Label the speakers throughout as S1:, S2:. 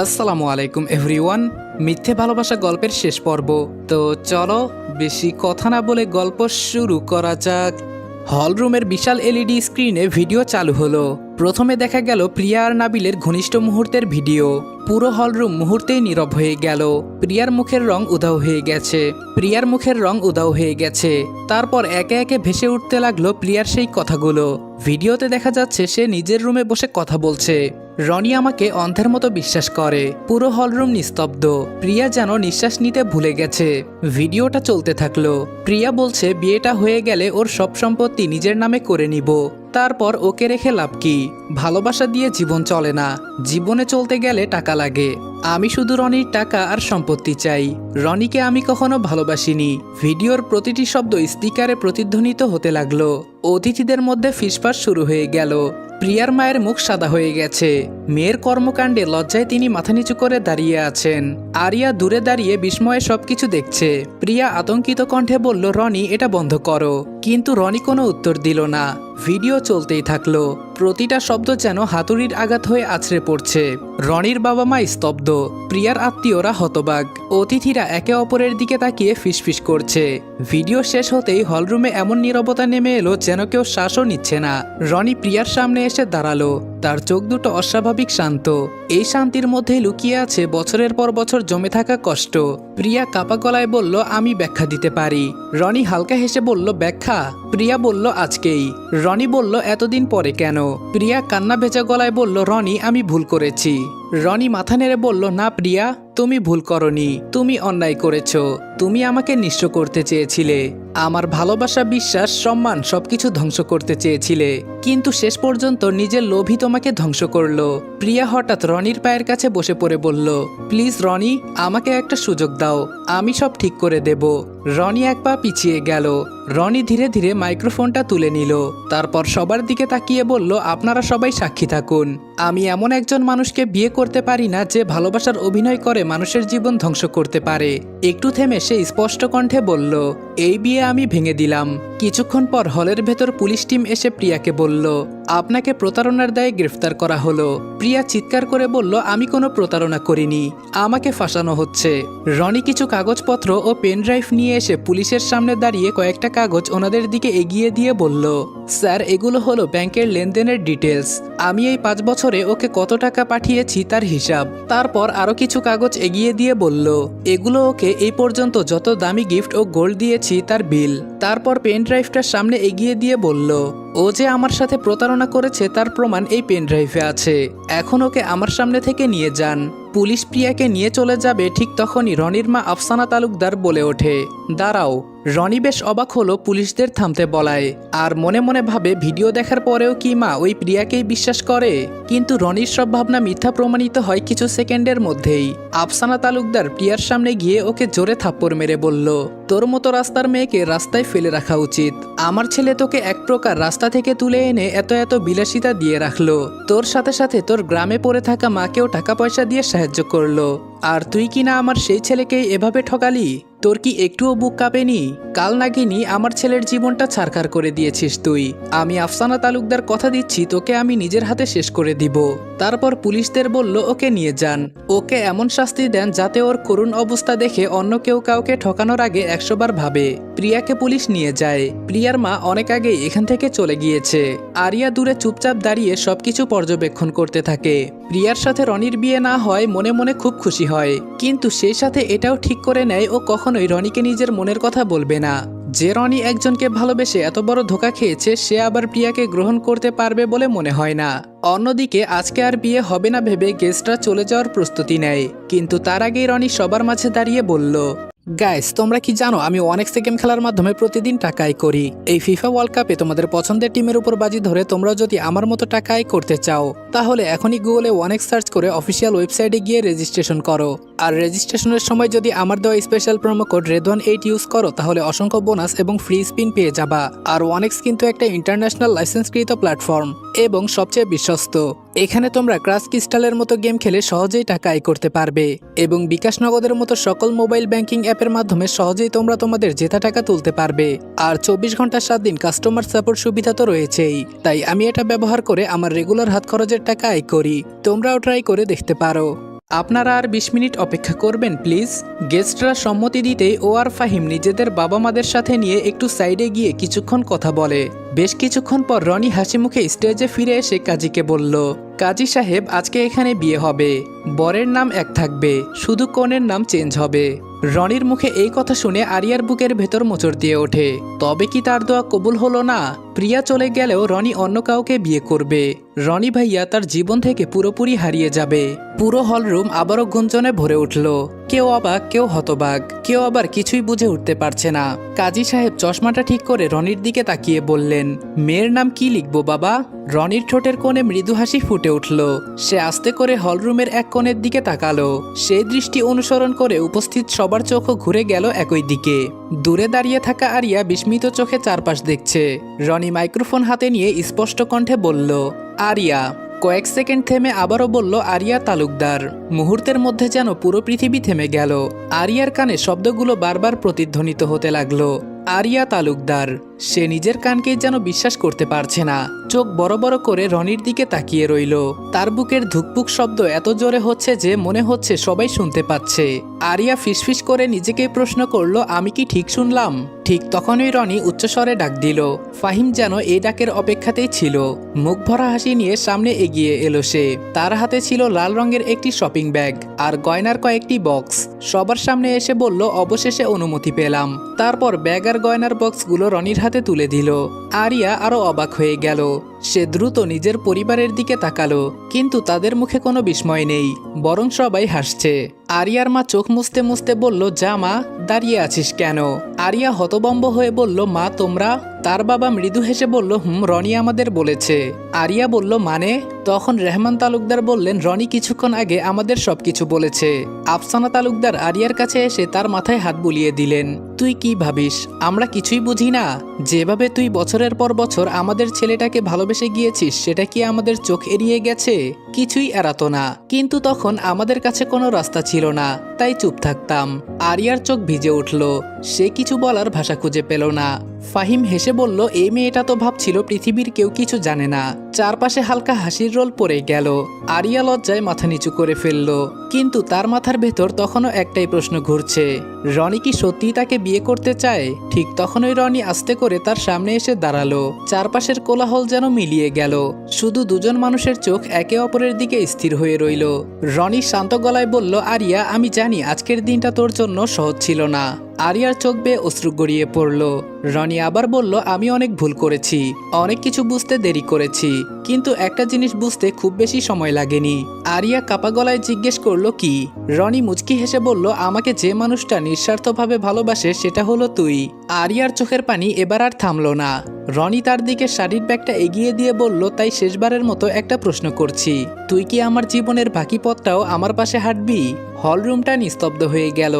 S1: আসসালামু আলাইকুম এভরিওয়ান। মিথ্যে ভালোবাসা গল্পের শেষ পর্ব। তো চলো বেশি কথা না বলে গল্প শুরু করা যাক। হলরুমের বিশাল এলইডি স্ক্রিনে ভিডিও চালু হলো। প্রথমে দেখা গেল প্রিয়া আর নাবিলের ঘনিষ্ঠ মুহূর্তের ভিডিও। পুরো হলরুম মুহূর্তেই নীরব হয়ে গেল। প্রিয়ার মুখের রং উধাও হয়ে গেছে। তারপর একে একে ভেসে উঠতে লাগলো প্রিয়ার সেই কথাগুলো। ভিডিওতে দেখা যাচ্ছে সে নিজের রুমে বসে কথা বলছে। রনি আমাকে অন্ধের মতো বিশ্বাস করে। পুরো হলরুম নিস্তব্ধ। প্রিয়া যেন নিঃশ্বাস নিতে ভুলে গেছে। ভিডিওটা চলতে থাকলো। প্রিয়া বলছে বিয়েটা হয়ে গেলে ওর সব সম্পত্তি নিজের নামে করে নিব। তারপর ওকে রেখে লাভ কি? ভালোবাসা দিয়ে জীবন চলে না, জীবনে চলতে গেলে টাকা লাগে। আমি শুধু রনির টাকা আর সম্পত্তি চাই। রনিকে আমি কখনো ভালোবাসিনি। ভিডিওর প্রতিটি শব্দ স্পিকারে প্রতিধ্বনিত হতে লাগলো। অতিথিদের মধ্যে ফিসফাস শুরু হয়ে গেল। প্রিয়ার মায়ের মুখ সাদা হয়ে গেছে। মেয়ের কর্মকাণ্ডে লজ্জায় তিনি মাথা নিচু করে দাঁড়িয়ে আছেন। আরিয়া দূরে দাঁড়িয়ে বিস্ময়ে সবকিছু দেখছে। প্রিয়া আতঙ্কিত কণ্ঠে বলল, রনি এটা বন্ধ করো। কিন্তু রনি কোনো উত্তর দিল না। ভিডিও চলতেই থাকলো। প্রতিটা শব্দ যেন হাতুড়ির আঘাত হয়ে আছড়ে পড়ছে। রনির বাবা মা স্তব্ধ। প্রিয়ার আত্মীয়রা হতবাক। অতিথিরা একে অপরের দিকে তাকিয়ে ফিসফিস করছে। ভিডিও শেষ হতেই হলরুমে এমন নীরবতা নেমে এলো যেন কেউ শ্বাসও নিচ্ছে না। রনি প্রিয়ার সামনে এসে দাঁড়ালো। তার চোখ দুটো অস্বাভাবিক শান্ত। এই শান্তির মধ্যেই লুকিয়ে আছে বছরের পর বছর জমে থাকা কষ্ট। প্রিয়া কাপা গলায় বলল, আমি ব্যাখ্যা দিতে পারি। রনি হালকা হেসে বলল, ব্যাখ্যা? প্রিয়া বলল, আজকেই। রনি বলল, এতদিন পরে কেন? প্রিয়া কান্না ভেজা গলায় বলল, রনি আমি ভুল করেছি। রনি মাথা নেড়ে বলল, না প্রিয়া, তুমি ভুল করনি। তুমি অন্যায় করেছ। তুমি আমাকে নিঃস্ব করতে চেয়েছিলে। আমার ভালোবাসা, বিশ্বাস, সম্মান সবকিছু ধ্বংস করতে চেয়েছিলে। কিন্তু শেষ পর্যন্ত নিজের লোভই তোমাকে ধ্বংস করলো। প্রিয়া হঠাৎ রনির পায়ের কাছে বসে পড়ে বলল, প্লিজ রনি, আমাকে একটা সুযোগ দাও। আমি সব ঠিক করে দেব। রনি এক পা পিছিয়ে গেল। রনি ধীরে ধীরে মাইক্রোফোনটা তুলে নিল। তারপর সবার দিকে তাকিয়ে বলল, আপনারা সবাই সাক্ষী থাকুন। আমি এমন একজন মানুষকে বিয়ে করতে পারি না যে ভালোবাসার অভিনয় করে মানুষের জীবন ধ্বংস করতে পারে। একটু থেমে সে স্পষ্ট কণ্ঠে বলল, এই বিয়ে আমি ভেঙে দিলাম। কিছুক্ষণ পর হলের ভেতর পুলিশ টিম এসে প্রিয়াকে বলল, আপনাকে প্রতারণার দায়ে গ্রেফতার করা হলো। প্রিয়া চিৎকার করে বলল, আমি কোনো প্রতারণা করিনি, আমাকে ফাঁসানো হচ্ছে। রনি কিছু কাগজপত্র ও পেন ড্রাইভ নিয়ে এসে পুলিশের সামনে দাঁড়িয়ে কয়েকটা কাগজ ওনাদের দিকে এগিয়ে দিয়ে বলল, স্যার এগুলো হলো ব্যাংকের লেনদেনের ডিটেলস। আমি এই 5 বছরে ওকে কত টাকা পাঠিয়েছি তার হিসাব। তারপর আরো কিছু কাগজ এগিয়ে দিয়ে বলল, এগুলো ওকে এই পর্যন্ত যত দামি গিফট ও গোল্ড দিয়েছি তার বিল। তারপর পেন ড্রাইভটার সামনে এগিয়ে দিয়ে বলল, ও যে আমার সাথে প্রতারণা করেছে তার প্রমাণ এই পেন ড্রাইভে আছে। এখন ওকে আমার সামনে থেকে নিয়ে যান। পুলিশ প্রিয়াকে নিয়ে চলে যাবে ঠিক তখনই রনির মা আফসানা তালুকদার বলে ওঠে, দাঁড়াও। রনি বেশ অবাক হলো পুলিশদের থামতে বলায়। আর মনে মনে ভাবে, ভিডিও দেখার পরেও কি মা ওই প্রিয়াকেই বিশ্বাস করে? কিন্তু রনির সব ভাবনা মিথ্যা প্রমাণিত হয় কিছু সেকেন্ডের মধ্যেই। আফসানা তালুকদার প্রিয়ার সামনে গিয়ে ওকে জোরে থাপ্পড় মেরে বলল, তোর মতো রাস্তার মেয়েকে রাস্তায় ফেলে রাখা উচিত। আমার ছেলে তোকে এক প্রকার রাস্তা থেকে তুলে এনে এত এত বিলাসিতা দিয়ে রাখলো। তোর সাথে সাথে তোর গ্রামে পড়ে থাকা মাকেও টাকা পয়সা দিয়ে সাহায্য করলো। আর তুই কিনা আমার সেই ছেলেকেই এভাবে ঠকালি? তোর কি একটুও বুক কাঁপেনি? কাল নাগিনি আমার ছেলের জীবনটা ছারখার করে দিয়েছিস তুই। আমি আফসানা তালুকদার কথা দিচ্ছি, তোকে আমি নিজের হাতে শেষ করে দিব। তারপর পুলিশদের বলল, ওকে নিয়ে যান। ওকে এমন শাস্তি দেন যাতে ওর করুণ অবস্থা দেখে অন্য কেউ কাউকে ঠকানোর আগে 100 বার ভাবে। প্রিয়াকে পুলিশ নিয়ে যায়। প্রিয়ার মা অনেক আগেই এখান থেকে চলে গিয়েছে। আরিয়া দূরে চুপচাপ দাঁড়িয়ে সবকিছু পর্যবেক্ষণ করতে থাকে। প্রিয়ার সাথে রনির বিয়ে না হয় মনে মনে খুব খুশি হয়, কিন্তু সেই সাথে এটাও ঠিক করে নেয় ও কখনোই রনিকে নিজের মনের কথা বলবে না। যে রনি একজনকে ভালোবেসে এত বড় ধোঁকা খেয়েছে, সে আবার প্রিয়াকে গ্রহণ করতে পারবে বলে মনে হয় না। অন্যদিকে আজকে আর বিয়ে হবে না ভেবে গেস্টরা চলে যাওয়ার প্রস্তুতি নেয়। কিন্তু তার আগেই রনি সবার মাঝে দাঁড়িয়ে বলল, গাইস, তোমরা কি জানো আমি অনেক্সে গেম খেলার মাধ্যমে প্রতিদিন টাকা আয় করি। এই ফিফা ওয়ার্ল্ড কাপে তোমাদের পছন্দের টিমের উপর বাজি ধরে তোমরা যদি আমার মতো টাকা আয় করতে চাও, তাহলে এখনই গুগলে অনেক্স সার্চ করে অফিসিয়াল ওয়েবসাইটে গিয়ে রেজিস্ট্রেশন করো। আর রেজিস্ট্রেশনের সময় যদি আমার দেওয়া special promo code REDOAN8 use করো, তাহলে অসংখ্য বোনাস এবং ফ্রি স্পিন পেয়ে যাবা। আর অনেক্স কিন্তু একটা ইন্টারন্যাশনাল লাইসেন্সকৃত প্ল্যাটফর্ম এবং সবচেয়ে বিশ্বস্ত। এখানে তোমরা ক্রাশ ক্রিস্টালের মতো গেম খেলে সহজেই টাকা আয় করতে পারবে এবং বিকাশ নগদের মতো সকল মোবাইল ব্যাংকিং অ্যাপের মাধ্যমে সহজেই তোমরা তোমাদের জেতা টাকা তুলতে পারবে। আর 24 ঘন্টা 7 দিন কাস্টমার সাপোর্ট সুবিধা তো রয়েছেই। তাই আমি এটা ব্যবহার করে আমার রেগুলার হাত খরচের টাকা আয় করি। তোমরাও ট্রাই করে দেখতে পারো। আপনারা আর 20 মিনিট অপেক্ষা করবেন প্লিজ। গেস্টরা সম্মতি দিতেই ও আর ফাহিম নিজেদের বাবা মাদের সাথে নিয়ে একটু সাইডে গিয়ে কিছুক্ষণ কথা বলে। বেশ কিছুক্ষণ পর রনি হাসি মুখে স্টেজে ফিরে এসে কাজীকে বলল, কাজী সাহেব, আজকে এখানে বিয়ে হবে। বরের নাম এক থাকবে, শুধু কনের নাম চেঞ্জ হবে। রনির মুখে এই কথা শুনে আরিয়ার বুকের ভেতর মোচড় দিয়ে ওঠে। তবে কি তার দোয়া কবুল হলো না? প্রিয়া চলে গেলেও রনি অন্য কাউকে বিয়ে করবে। রনি ভাইয়া তার জীবন থেকে পুরোপুরি হারিয়ে যাবে। পুরো হলরুম আবারও গুঞ্জনে ভরে উঠল। কেউ অবাক, কেউ হতবাক, কেউ আবার কিছুই বুঝে উঠতে পারছে না। কাজী সাহেব চশমাটা ঠিক করে রনির দিকে তাকিয়ে বললেন, মেয়ের নাম কি লিখবো বাবা? রনির ঠোঁটের কোণে মৃদু হাসি ফুটে উঠল। সে আস্তে করে হলরুমের এক কোণের দিকে তাকালো। সেই দৃষ্টি অনুসরণ করে উপস্থিত সবার চোখও ঘুরে গেল একই দিকে। দূরে দাঁড়িয়ে থাকা আরিয়া বিস্মিত চোখে চারপাশ দেখছে। রনি মাইক্রোফোন হাতে নিয়ে স্পষ্ট কণ্ঠে বলল, আরিয়া। কয়েক সেকেন্ড থেমে আবারও বলল, আরিয়া তালুকদার। মুহূর্তের মধ্যে যেন পুরো পৃথিবী থেমে গেল। আরিয়ার কানে শব্দগুলো বারবার প্রতিধ্বনিত হতে লাগলো, আরিয়া তালুকদার। সে নিজের কানকেই যেন বিশ্বাস করতে পারছে না। চোখ বড় বড় করে রনির দিকে তাকিয়ে রইল। তার বুকের ধুকপুক শব্দ এত জোরে হচ্ছে যে মনে হচ্ছে সবাই শুনতে পাচ্ছে। আরিয়া ফিসফিস করে নিজেকে প্রশ্ন করলো, আমি কি ঠিক শুনলাম? ঠিক তখনই রনি উচ্চস্বরে ডাক দিল। ফাহিম যেন এই ডাকের অপেক্ষাতেই ছিল। মুখ ভরা হাসি নিয়ে সামনে এগিয়ে এলো সে। তার হাতে ছিল লাল রঙের একটি শপিং ব্যাগ আর গয়নার কয়েকটি বক্স। সবার সামনে এসে বলল, অবশেষে অনুমতি পেলাম। তারপর ব্যাগ আর গয়নার বক্সগুলো রনির হাতে তুলে দিল। আরিয়া আরো অবাক হয়ে গেল। সে দ্রুত নিজের পরিবারের দিকে তাকালো, কিন্তু তাদের মুখে কোনো বিস্ময় নেই, বরং সবাই হাসছে। আরিয়ার মা চোখ মুছতে মুছতে বলল, যা মা, দাঁড়িয়ে আছিস কেন? আরিয়া হতবম্ব হয়ে বলল, মা তোমরা? তার বাবা মৃদু হেসে বলল, রনি আমাদের বলেছে। আরিয়া বলল, মানে? তখন রেহমান তালুকদার বললেন, রনি কিছুক্ষণ আগে আমাদের সবকিছু বলেছে। আফসানা তালুকদার আরিয়ার কাছে এসে তার মাথায় হাত বুলিয়ে দিলেন। তুই কি ভাবিস আমরা কিছুই বুঝি না? যেভাবে তুই বছরের পর বছর আমাদের ছেলেটাকে ভালোবেসে গিয়েছিস, সেটা কি আমাদের চোখ এড়িয়ে গেছে? কিছুই এড়াতো না, কিন্তু তখন আমাদের কাছে কোনো রাস্তা ছিল না, তাই চুপ থাকতাম। আরিয়ার চোখ ভিজে উঠল। সে কিছু বলার ভাষা খুঁজে পেল না। ফাহিম হেসে বলল, এই মেয়েটা তো ভাবছিল পৃথিবীর কেউ কিছু জানে না। চারপাশে হালকা হাসির রোল পড়ে গেল। আরিয়া লজ্জায় মাথা নিচু করে ফেলল, কিন্তু তার মাথার ভেতর তখনও একটাই প্রশ্ন ঘুরছে, রনি কি সত্যিই তাকে বিয়ে করতে চায়? ঠিক তখনই রনি আস্তে করে তার সামনে এসে দাঁড়ালো। চারপাশের কোলাহল যেন মিলিয়ে গেল। শুধু দুজন মানুষের চোখ একে অপরের দিকে স্থির হয়ে রইল। রনি শান্ত গলায় বলল, আরিয়া, আমি জানি আজকের দিনটা তোর জন্য সহজ ছিল না। আরিয়ার চোখ বেয়ে অশ্রু গড়িয়ে পড়ল। রনি আবার বলল, আমি অনেক ভুল করেছি, অনেক কিছু বুঝতে দেরি করেছি, কিন্তু একটা জিনিস বুঝতে খুব বেশি সময় লাগেনি। আরিয়া কাপা গলায় জিজ্ঞেস করলো, কি? রনি মুচকি হেসে বলল, আমাকে যে মানুষটা নিঃস্বার্থভাবে ভালোবাসে সেটা হলো তুই। আরিয়ার চোখের পানি এবার আর থামলো না। রনি তার দিকে শাড়ির ব্যাগটা এগিয়ে দিয়ে বলল, তাই শেষবারের মতো একটা প্রশ্ন করছি, তুই কি আমার জীবনের বাকি পথটাও আমার পাশে হাঁটবি? হলরুমটা নিস্তব্ধ হয়ে গেল।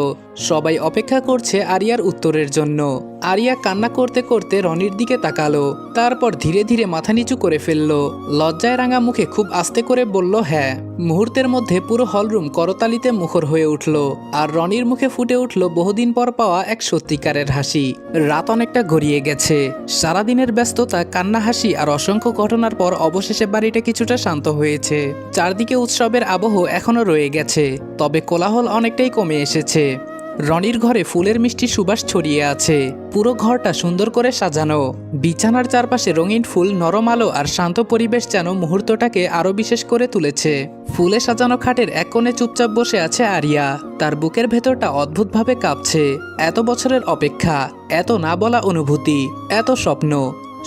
S1: সবাই অপেক্ষা করছে আরিয়ার উত্তরের জন্য। আরিয়া কান্না করতে করতে রনির দিকে তাকালো, তারপর ধীরে ধীরে মাথা নিচু করে ফেলল। লজ্জায় রাঙা মুখে খুব আস্তে করে বলল, হ্যাঁ। মুহূর্তের মধ্যে পুরো হলরুম করতালিতে মুখর হয়ে উঠল, আর রনির মুখে ফুটে উঠল বহুদিন পর পাওয়া এক সত্যিকারের হাসি। রাত অনেকটা গড়িয়ে গেছে। সারাদিনের ব্যস্ততা, কান্না, হাসি আর অসংখ্য ঘটনার পর অবশেষে বাড়িটা কিছুটা শান্ত হয়েছে। চারদিকে উৎসবের আবহ এখনো রয়ে গেছে, তবে কোলাহল অনেকটাই কমে এসেছে। রনির ঘরে ফুলের মিষ্টি সুবাস ছড়িয়ে আছে। পুরো ঘরটা সুন্দর করে সাজানো। বিছানার চারপাশে রঙিন ফুল, নরম আলো আর শান্ত পরিবেশ যেন মুহূর্তটাকে আরো বিশেষ করে তুলেছে। ফুলে সাজানো খাটের এক কোণে চুপচাপ বসে আছে আরিয়া। তার বুকের ভেতরটা অদ্ভুতভাবে কাঁপছে। এত বছরের অপেক্ষা, এত না বলা অনুভূতি, এত স্বপ্ন,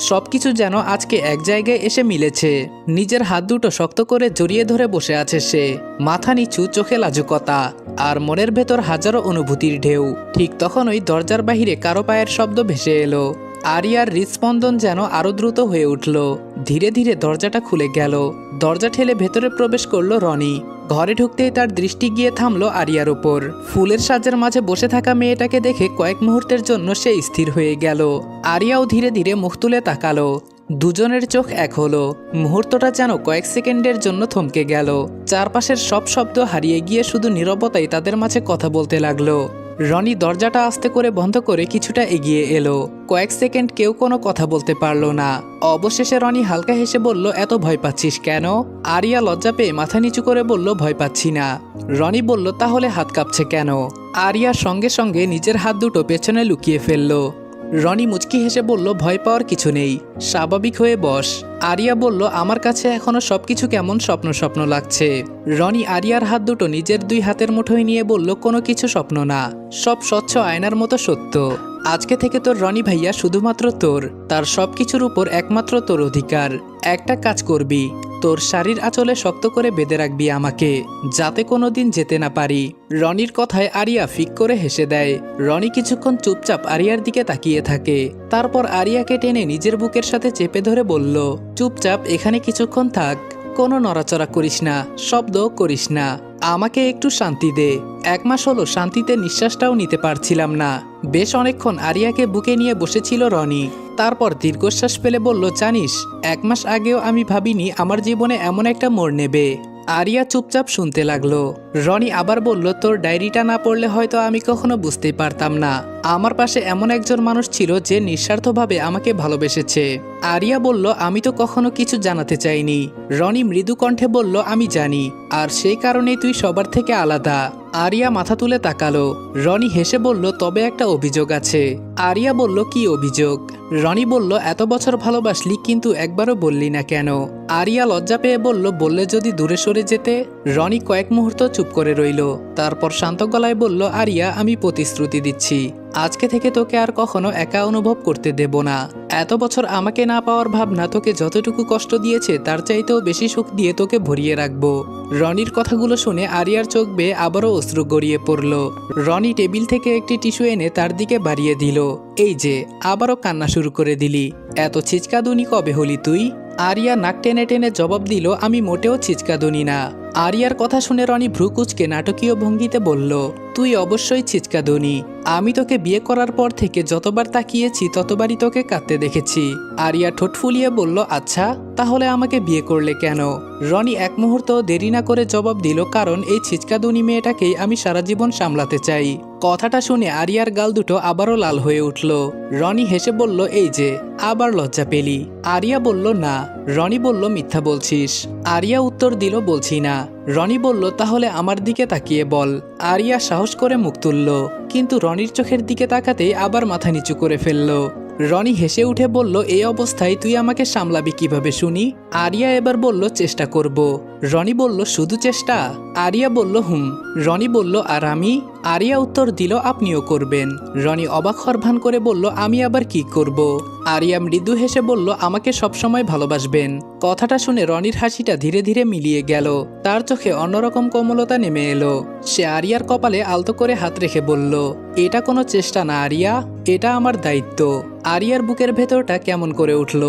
S1: সবকিছু যেন আজকে এক জায়গায় এসে মিলেছে। নিজের হাত দুটো শক্ত করে জড়িয়ে ধরে বসে আছে সে। মাথা নিচু, চোখে লাজুকতা, আর মনের ভেতর হাজারো অনুভূতির ঢেউ। ঠিক তখনই দরজার বাহিরে কারো পায়ের শব্দ ভেসে এলো। আরিয়ার হৃদস্পন্দন যেন আরো দ্রুত হয়ে উঠল। ধীরে ধীরে দরজাটা খুলে গেল। দরজা ঠেলে ভেতরে প্রবেশ করলো রনি। ঘরে ঢুকতেই তার দৃষ্টি গিয়ে থামলো আরিয়ার উপর। ফুলের সাজের মাঝে বসে থাকা মেয়েটাকে দেখে কয়েক মুহূর্তের জন্য সে স্থির হয়ে গেল। আরিয়াও ধীরে ধীরে মুখ তুলে তাকালো। দুজনের চোখ এক হলো। মুহূর্তটা যেন কয়েক সেকেন্ডের জন্য থমকে গেল। চারপাশের সব শব্দ হারিয়ে গিয়ে শুধু নীরবতাই তাদের মাঝে কথা বলতে লাগলো। রনি দরজাটা আস্তে করে বন্ধ করে কিছুটা এগিয়ে এলো। কয়েক সেকেন্ড কেউ কোনো কথা বলতে পারলো না। অবশেষে রনি হালকা হেসে বলল, এত ভয় পাচ্ছিস কেন? আরিয়া লজ্জা পেয়ে মাথা নিচু করে বলল, ভয় পাচ্ছি না। রনি বলল, তাহলে হাত কাঁপছে কেন? আরিয়ার সঙ্গে সঙ্গে নিজের হাত দুটো পেছনে লুকিয়ে ফেলল। রনি মুচকি হেসে বলল, ভয় পাওয়ার কিছু নেই, স্বাভাবিক হয়ে বস। আরিয়া বলল, আমার কাছে এখনো সবকিছু কেমন স্বপ্ন স্বপ্ন লাগছে। রনি আরিয়ার হাত দুটো নিজের দুই হাতের মুঠোয় নিয়ে বলল, কোনো কিছু স্বপ্ন না, সব স্বচ্ছ আয়নার মতো সত্য। আজকে থেকে তোর রনি ভাইয়া শুধুমাত্র তোর, তার সবকিছুর উপর একমাত্র তোর অধিকার। একটা কাজ করবি, তোর শাড়ির আঁচলে শক্ত করে বেঁধে রাখবি আমাকে, যাতে কোনোদিন যেতে না পারি। রনির কথায় আরিয়া ফিক করে হেসে দেয়। রনি কিছুক্ষণ চুপচাপ আরিয়ার দিকে তাকিয়ে থাকে। তারপর আরিয়াকে টেনে নিজের বুকের সাথে চেপে ধরে বলল, চুপচাপ এখানে কিছুক্ষণ থাক, কোনো নড়াচড়া করিস না, শব্দও করিস না, আমাকে একটু শান্তি দে। 1 মাস হলো শান্তিতে নিঃশ্বাসটাও নিতে পারছিলাম না। বেশ অনেকক্ষণ আরিয়াকে বুকে নিয়ে বসেছিল রনি। তারপর দীর্ঘশ্বাস ফেলে বলল, জানিস 1 মাস আগেও আমি ভাবিনি আমার জীবনে এমন একটা মোড় নেবে। আরিয়া চুপচাপ শুনতে লাগলো। রনি আবার বলল, তোর ডায়েরিটা না পড়লে হয়তো আমি কখনো বুঝতেই পারতাম না আমার পাশে এমন একজন মানুষ ছিল যে নিঃস্বার্থভাবে আমাকে ভালোবেসেছে। আরিয়া বলল, আমি তো কখনো কিছু জানাতে চাইনি। রনি মৃদু কণ্ঠে বলল, আমি জানি, আর সেই কারণেই তুই সবার থেকে আলাদা। আরিয়া মাথা তুলে তাকালো। রনি হেসে বলল, তবে একটা অভিযোগ আছে। আরিয়া বলল, কি অভিযোগ? রনি বলল, এত বছর ভালোবাসলি কিন্তু একবারও বললি না কেন? আরিয়া লজ্জা পেয়ে বলল, বললে যদি দূরে সরে যেতে। রনি কয়েক মুহূর্ত চুপ করে রইল। তারপর শান্ত গলায় বলল, আরিয়া, আমি প্রতিশ্রুতি দিচ্ছি, আজকে থেকে তোকে আর কখনো একা অনুভব করতে দেব না। এত বছর আমাকে না পাওয়ার ভাবনা তোকে যতটুকু কষ্ট দিয়েছে তার চাইতেও বেশি সুখ দিয়ে তোকে ভরিয়ে রাখবো। রনির কথাগুলো শুনে আরিয়ার চোখ বেয়ে আবারও অশ্রু গড়িয়ে পড়ল। রনি টেবিল থেকে একটি টিস্যু এনে তার দিকে বাড়িয়ে দিল। এই যে, আবারও কান্না শুরু করে দিলি, এত ছিচকাদুনি কবে হলি তুই? আরিয়া নাক টেনে টেনে জবাব দিল, আমি মোটেও ছিচকাদুনি না। আরিয়ার কথা শুনে রনি ভ্রু কুঁচকে নাটকীয় ভঙ্গিতে বলল, তুই অবশ্যই ছিচকাদুনি। আমি তোকে বিয়ে করার পর থেকে যতবার তাকিয়েছি ততবারই তোকে কাঁদতে দেখেছি। আরিয়া ঠোঁট ফুলিয়ে বলল, আচ্ছা, তাহলে আমাকে বিয়ে করলে কেন? রনি এক মুহূর্ত দেরি না করে জবাব দিল, কারণ এই ছিচকাদুনি মেয়েটাকেই আমি সারা জীবন সামলাতে চাই। কথাটা শুনে আরিয়ার গাল দুটো আবারও লাল হয়ে উঠল। রনি হেসে বলল, এই যে, আবার লজ্জা পেলি? আরিয়া বলল, না। রনি বলল, মিথ্যা বলছিস? আরিয়া উত্তর দিল, বলছি না। রনি বলল, তাহলে আমার দিকে তাকিয়ে বল। আরিয়া সাহস করে মুখ তুলল, কিন্তু রনির চোখের দিকে তাকাতেই আবার মাথা নিচু করে ফেলল। রনি হেসে উঠে বলল, এই অবস্থায় তুই আমাকে সামলাবি কিভাবে শুনি? আরিয়া এবার বলল, চেষ্টা করব। রনি বলল, শুধু চেষ্টা? আরিয়া বলল, হুম। রনি বলল, আর আমি? আরিয়া উত্তর দিল, আপনিও করবেন। রনি অবাক হওয়ার ভান করে বলল, আমি আবার কি করব? আরিয়া মৃদু হেসে বলল, আমাকে সবসময় ভালোবাসবেন। কথাটা শুনে রনির হাসিটা ধীরে ধীরে মিলিয়ে গেল। তার চোখে অন্যরকম কোমলতা নেমে এলো। সে আরিয়ার কপালে আলতো করে হাত রেখে বলল, এটা কোনো চেষ্টা না আরিয়া, এটা আমার দায়িত্ব। আরিয়ার বুকের ভেতরটা কেমন করে উঠল।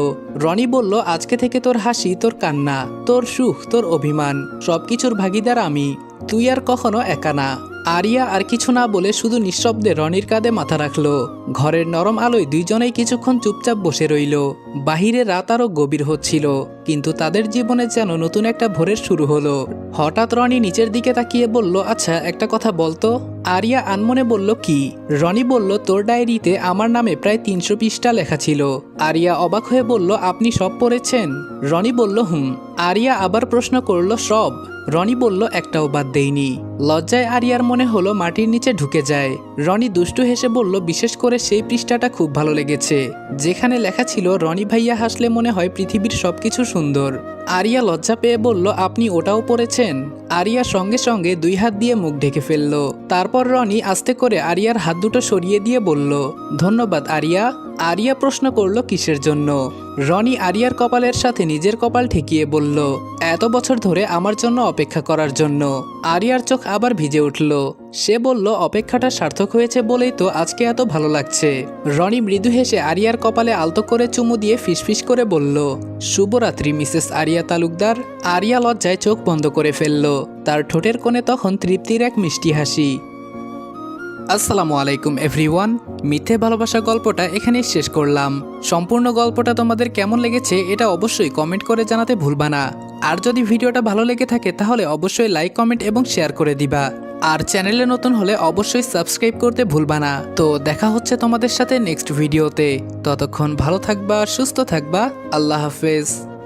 S1: রনি বলল, আজকে থেকে তোর হাসি, তোর কান্না, তোর সুখ, তোর অভিমান, সবকিছুর ভাগিদার আমি। তুই আর কখনো একা না। আরিয়া আর কিছু না বলে শুধু নিঃশব্দে রনির কাঁধে মাথা রাখল। ঘরের নরম আলোয় দুইজনেই কিছুক্ষণ চুপচাপ বসে রইল। বাহিরে রাত আরো গভীর হচ্ছিল, কিন্তু তাদের জীবনে যেন নতুন একটা ভোরের শুরু হলো। হঠাৎ রনি নিচের দিকে তাকিয়ে বলল, আচ্ছা, একটা কথা বলতো? আরিয়া আনমনে বলল, কি? রনি বলল, তোর ডায়েরিতে আমার নামে প্রায় 300 পৃষ্ঠা লেখা ছিল। আরিয়া অবাক হয়ে বলল, আপনি সব পড়েছেন? রনি বলল, হুম। আরিয়া আবার প্রশ্ন করল, সব? রনি বলল, একটাও বাদ দেইনি। লজ্জায় আরিয়ার মনে হলো মাটির নিচে ঢুকে যায়। রনি দুষ্টু হেসে বলল, বিশেষ করে সেই পৃষ্ঠাটা খুব ভালো লেগেছে, যেখানে লেখা ছিল, রনি ভাইয়া হাসলে মনে হয় পৃথিবীর সবকিছু সুন্দর। আরিয়া লজ্জা পেয়ে বলল, আপনি ওটাও পড়েছেন? আরিয়া সঙ্গে সঙ্গে 2 হাত দিয়ে মুখ ঢেকে ফেলল। তারপর রনি আস্তে করে আরিয়ার হাত দুটো সরিয়ে দিয়ে বলল, ধন্যবাদ আরিয়া। আরিয়া প্রশ্ন করল, কিসের জন্য? রনি আরিয়ার কপালের সাথে নিজের কপাল ঠেকিয়ে বলল, এত বছর ধরে আমার জন্য অপেক্ষা করার জন্য। আরিয়ার চোখ আবার ভিজে উঠল। সে বলল, অপেক্ষাটা সার্থক হয়েছে বলেই তো আজকে এত ভালো লাগছে। রনি মৃদু হেসে আরিয়ার কপালে আলতো করে চুমু দিয়ে ফিসফিস করে বলল, শুভরাত্রি মিসেস আরিয়া তালুকদার। আরিয়া লজ্জায় চোখ বন্ধ করে ফেলল। তার ঠোঁটের কোণে তখন তৃপ্তির এক মিষ্টি হাসি। আসসালামু আলাইকুম এভরিওয়ান। মিথ্যে ভালোবাসা গল্পটা এখানেই শেষ করলাম। সম্পূর্ণ গল্পটা তোমাদের কেমন লেগেছে এটা অবশ্যই কমেন্ট করে জানাতে ভুলবা না। আর যদি ভিডিওটা ভালো লেগে থাকে তাহলে অবশ্যই লাইক, কমেন্ট এবং শেয়ার করে দিবা। আর চ্যানেলে নতুন হলে অবশ্যই সাবস্ক্রাইব করতে ভুলবা না। তো দেখা হচ্ছে তোমাদের সাথে নেক্সট ভিডিওতে। ততক্ষণ ভালো থাকবা, সুস্থ থাকবা। আল্লাহ হাফেজ।